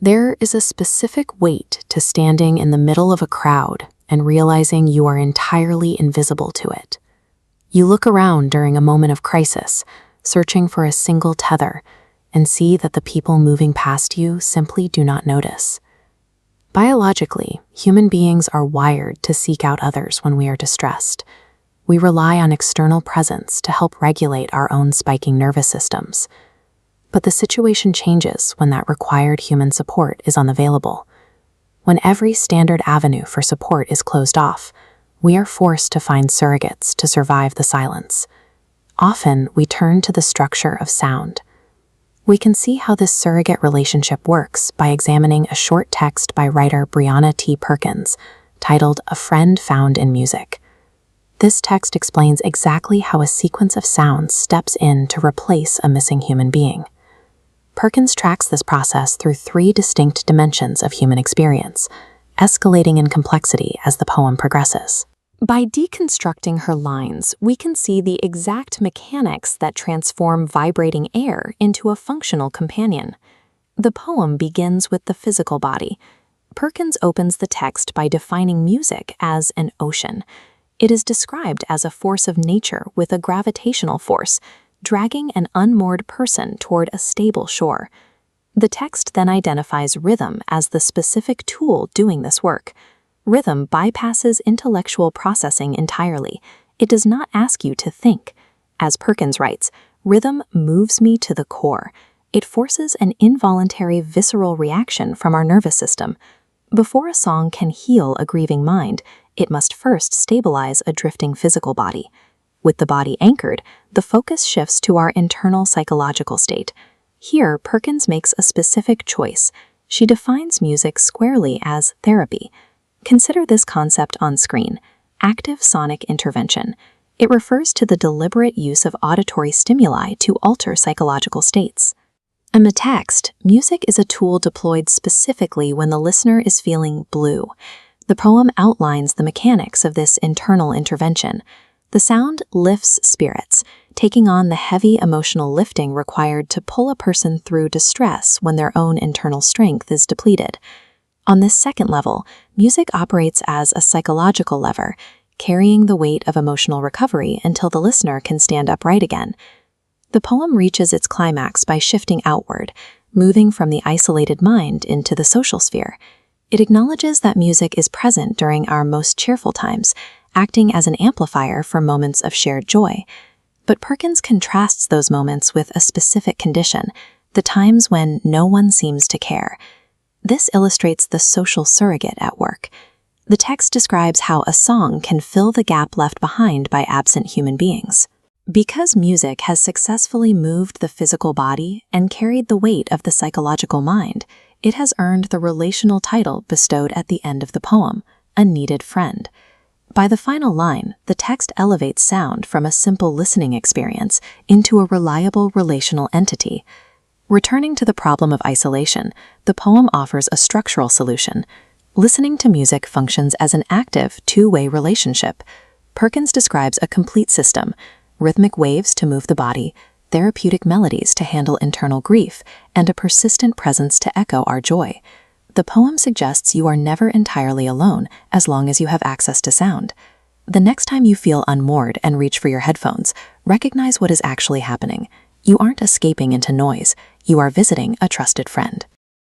There is a specific weight to standing in the middle of a crowd and realizing you are entirely invisible to it. You look around during a moment of crisis, searching for a single tether, and see that the people moving past you simply do not notice. Biologically, human beings are wired to seek out others when we are distressed. We rely on external presence to help regulate our own spiking nervous systems. But the situation changes when that required human support is unavailable. When every standard avenue for support is closed off, we are forced to find surrogates to survive the silence. Often, we turn to the structure of sound. We can see how this surrogate relationship works by examining a short text by writer Brianna T. Perkins, titled "A Friend Found in Music." This text explains exactly how a sequence of sounds steps in to replace a missing human being. Perkins tracks this process through 3 distinct dimensions of human experience, escalating in complexity as the poem progresses. By deconstructing her lines, we can see the exact mechanics that transform vibrating air into a functional companion. The poem begins with the physical body. Perkins opens the text by defining music as an ocean. It is described as a force of nature with a gravitational force, dragging an unmoored person toward a stable shore. The text then identifies rhythm as the specific tool doing this work. Rhythm bypasses intellectual processing entirely. It does not ask you to think. As Perkins writes, rhythm moves me to the core. It forces an involuntary visceral reaction from our nervous system. Before a song can heal a grieving mind, it must first stabilize a drifting physical body. With the body anchored, the focus shifts to our internal psychological state. Here, Perkins makes a specific choice. She defines music squarely as therapy. Consider this concept on screen: active sonic intervention. It refers to the deliberate use of auditory stimuli to alter psychological states. In the text, music is a tool deployed specifically when the listener is feeling blue. The poem outlines the mechanics of this internal intervention. The sound lifts spirits, taking on the heavy emotional lifting required to pull a person through distress when their own internal strength is depleted. On this second level, music operates as a psychological lever, carrying the weight of emotional recovery until the listener can stand upright again. The poem reaches its climax by shifting outward, moving from the isolated mind into the social sphere. It acknowledges that music is present during our most cheerful times, acting as an amplifier for moments of shared joy. But Perkins contrasts those moments with a specific condition, the times when no one seems to care. This illustrates the social surrogate at work. The text describes how a song can fill the gap left behind by absent human beings. Because music has successfully moved the physical body and carried the weight of the psychological mind, it has earned the relational title bestowed at the end of the poem, a needed friend. By the final line, the text elevates sound from a simple listening experience into a reliable relational entity. Returning to the problem of isolation, the poem offers a structural solution. Listening to music functions as an active, two-way relationship. Perkins describes a complete system: rhythmic waves to move the body, therapeutic melodies to handle internal grief, and a persistent presence to echo our joy. The poem suggests you are never entirely alone as long as you have access to sound. The next time you feel unmoored and reach for your headphones, recognize what is actually happening. You aren't escaping into noise. You are visiting a trusted friend.